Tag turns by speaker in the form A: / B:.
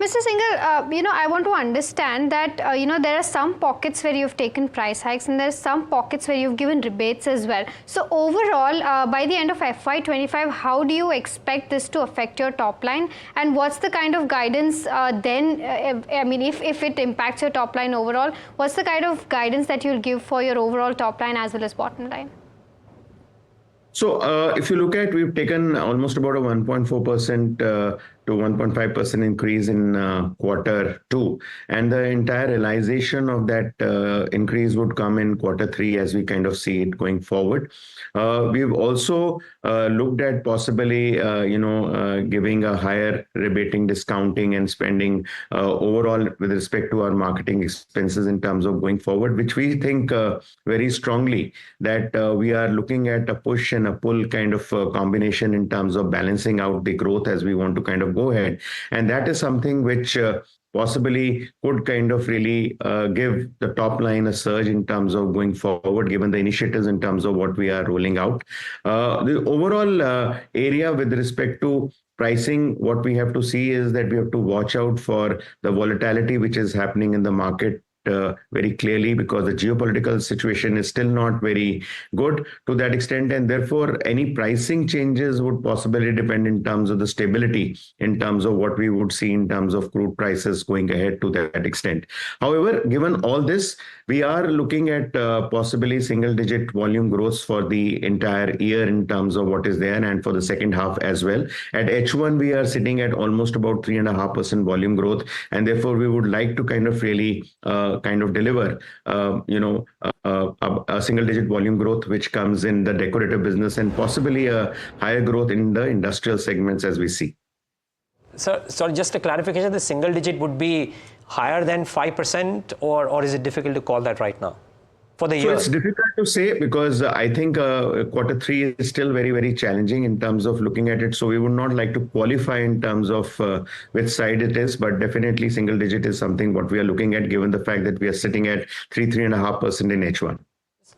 A: Mr. Single, I want to understand that, there are some pockets where you've taken price hikes and there's some pockets where you've given rebates as well. So overall, by the end of FY25, how do you expect this to affect your top line? And what's the kind of guidance then, if it impacts your top line overall, what's the kind of guidance that you'll give for your overall top line as well as bottom line?
B: So if you look at, we've taken almost about a 1.4% to 1.5% increase in Q2, and the entire realization of that increase would come in Q3 as we kind of see it going forward. We've also looked at possibly, giving a higher rebating, discounting, and spending overall with respect to our marketing expenses in terms of going forward, which we think very strongly that we are looking at a push and a pull kind of combination in terms of balancing out the growth as we want to kind of go ahead. And that is something which possibly could kind of really give the top line a surge in terms of going forward, given the initiatives in terms of what we are rolling out. The overall area with respect to pricing, what we have to see is that we have to watch out for the volatility which is happening in the market very clearly, because the geopolitical situation is still not very good to that extent, and therefore any pricing changes would possibly depend in terms of the stability in terms of what we would see in terms of crude prices going ahead to that extent. However, given all this, we are looking at possibly single-digit volume growth for the entire year in terms of what is there, and for the second half as well. At H1, we are sitting at almost about 3.5% volume growth, and therefore we would like to kind of really deliver, a single-digit volume growth, which comes in the decorative business, and possibly a higher growth in the industrial segments as we see.
C: So, just a clarification: the single-digit would be higher than 5%, or is it difficult to call that right now? For the year?
B: So it's difficult to say, because I think Q3 is still very, very challenging in terms of looking at it. So we would not like to qualify in terms of which side it is, but definitely single digit is something what we are looking at, given the fact that we are sitting at 3.5% in H1.